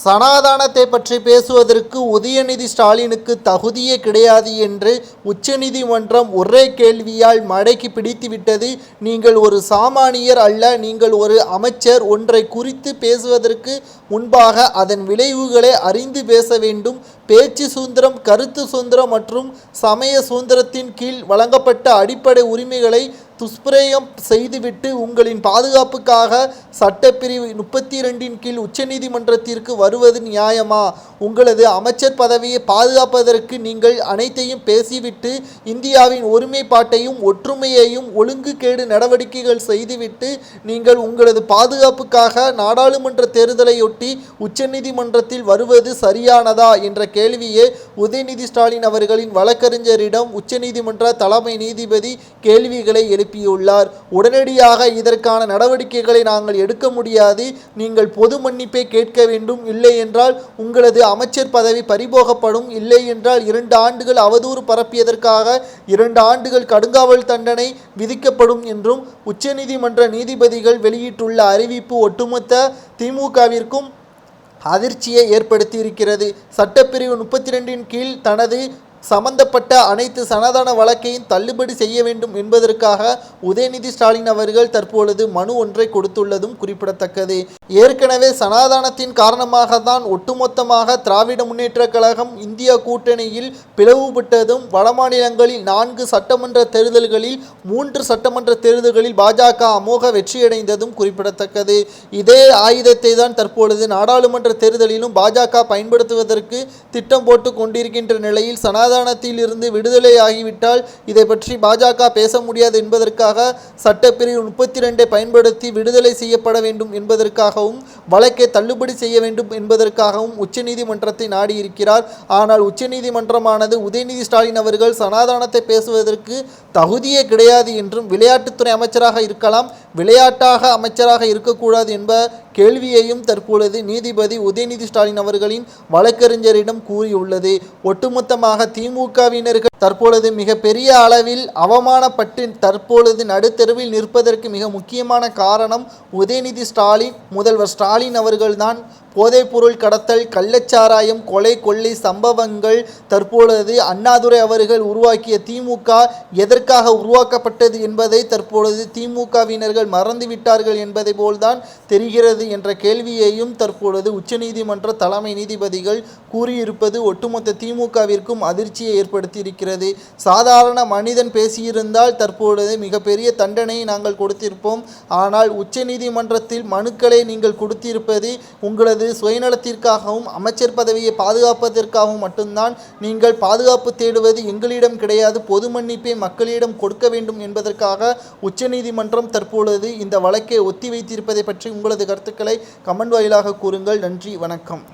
சனாதனத்தை பற்றி பேசுவதற்கு உதயநிதி ஸ்டாலினுக்கு தகுதியே கிடையாது என்று உச்சநீதிமன்றம் ஒரே கேள்வியால் மடக்கி பிடித்துவிட்டது. நீங்கள் ஒரு சாமானியர் அல்ல, நீங்கள் ஒரு அமைச்சர். ஒன்றை குறித்து பேசுவதற்கு முன்பாக அதன் விளைவுகளை அறிந்து பேச வேண்டும். பேச்சு சுதந்திரம், கருத்து சுதந்திரம் மற்றும் சமய சுதந்திரத்தின் கீழ் வழங்கப்பட்ட அடிப்படை உரிமைகளை துஷ்பிரயோகம் செய்துவிட்டு உங்களின் பாதுகாப்புக்காக சட்டப்பிரிவு 32 கீழ் உச்சநீதிமன்றத்திற்கு வருவது நியாயமா? உங்களது அமைச்சர் பதவியை பாதுகாப்பதற்கு நீங்கள் அனைத்தையும் பேசிவிட்டு இந்தியாவின் ஒருமைப்பாட்டையும் ஒற்றுமையையும் ஒழுங்குகேடு நடவடிக்கைகள் செய்துவிட்டு நீங்கள் உங்களது பாதுகாப்புக்காக நாடாளுமன்ற தேர்தலையொட்டி உச்சநீதிமன்றத்தில் வருவது சரியானதா என்ற கேள்வியை உதயநிதி ஸ்டாலின் அவர்களின் வழக்கறிஞரிடம் உச்சநீதிமன்ற தலைமை நீதிபதி கேள்விகளை எழுப்பியுள்ளார். உடனடியாக இதற்கான நடவடிக்கைகளை நாங்கள் எடுக்க முடியாது. நீங்கள் பொது மன்னிப்பை கேட்க வேண்டும். இல்லை என்றால் உங்களது அமைச்சர் பதவி பறிபோகப்படும். இல்லை என்றால் 2 ஆண்டுகள் அவதூறு பரப்பியதற்காக 2 ஆண்டுகள் கடுங்காவல் தண்டனை விதிக்கப்படும் என்றும் உச்சநீதிமன்ற நீதிபதிகள் வெளியிட்டுள்ள அறிவிப்பு ஒட்டுமொத்த திமுகவிற்கும் அதிர்ச்சியை ஏற்படுத்தியிருக்கிறது. சட்டப்பிரிவு 32 கீழ் தனது சம்பந்தப்பட்ட அனைத்து சனாதன வழக்கையும் தள்ளுபடி செய்ய வேண்டும் என்பதற்காக உதயநிதி ஸ்டாலின் அவர்கள் தற்பொழுது மனு ஒன்றை கொடுத்துள்ளதும் குறிப்பிடத்தக்கது. ஏற்கனவே சனாதனத்தின் காரணமாக தான் ஒட்டுமொத்தமாக திராவிட முன்னேற்ற கழகம் இந்தியா கூட்டணியில் பிளவுபட்டதும் வடமாநிலங்களில் 4 சட்டமன்ற தேர்தல்களில் 3 சட்டமன்ற தேர்தல்களில் பாஜக அமோக வெற்றியடைந்ததும் குறிப்பிடத்தக்கது. இதே ஆயுதத்தை தான் தற்பொழுது நாடாளுமன்ற தேர்தலிலும் பாஜக பயன்படுத்துவதற்கு திட்டம் போட்டு கொண்டிருக்கின்ற நிலையில் சனாதனத்தில் இருந்து விடுதலை ஆகிவிட்டால் இதை பற்றி பாஜக பேச முடியாது என்பதற்காக சட்டப்பிரிவு 32 பயன்படுத்தி விடுதலை செய்யப்பட வேண்டும் என்பதற்காகவும் வழக்கை தள்ளுபடி செய்ய வேண்டும் என்பதற்காகவும் உச்சநீதிமன்றத்தை நாடியிருக்கிறார். ஆனால் உச்சநீதிமன்றமானது உதயநிதி ஸ்டாலின் அவர்கள் சனாதனத்தை பேசுவதற்கு தகுதியே கிடையாது என்றும் விளையாட்டுத்துறை அமைச்சராக இருக்கலாம், விளையாட்டாக அமைச்சராக இருக்கக்கூடாது என்ப கேள்வியையும் தற்பொழுது நீதிபதி உதயநிதி ஸ்டாலின் அவர்களின் வழக்கறிஞரிடம் கூறியுள்ளது. ஒட்டுமொத்தமாக திமுகவினர்கள் தற்பொழுது மிக பெரிய அளவில் அவமானப்பட்டு தற்பொழுது நடுத்தெருவில் நிற்பதற்கு மிக முக்கியமான காரணம் உதயநிதி ஸ்டாலின், முதல்வர் ஸ்டாலின் அவர்கள்தான். போதைப்பொருள் கடத்தல், கள்ளச்சாராயம், கொலை கொள்ளை சம்பவங்கள், தற்பொழுது அண்ணாதுரை அவர்கள் உருவாக்கிய திமுக எதற்காக உருவாக்கப்பட்டது என்பதை தற்பொழுது திமுகவினர்கள் மறந்துவிட்டார்கள் என்பதை போல்தான் தெரிகிறது என்ற கேள்வியையும் தற்பொழுது உச்சநீதிமன்ற தலைமை நீதிபதிகள் கூறியிருப்பது ஒட்டுமொத்த திமுகவிற்கும் அதிர்ச்சியை ஏற்படுத்தியிருக்கிறது. சாதாரண மனிதன் பேசியிருந்தால் தற்பொழுது மிகப்பெரிய தண்டனையை நாங்கள் கொடுத்திருப்போம். ஆனால் உச்சநீதிமன்றத்தில் மனுக்களை நீங்கள் கொடுத்திருப்பது உங்களது சுயநலத்திற்காகவும் அமைச்சர் பதவியை பாதுகாப்பதற்காகவும் மட்டும்தான். நீங்கள் பாதுகாப்பு தேடுவது எங்களிடம் கிடையாது, பொது மன்னிப்பை மக்களிடம் கொடுக்க வேண்டும் என்பதற்காக உச்சநீதிமன்றம் தற்பொழுது இந்த வழக்கை ஒத்திவைத்திருப்பதை பற்றி உங்களது கருத்துக்களை கமெண்ட் வாயிலாக கூறுங்கள். நன்றி, வணக்கம்.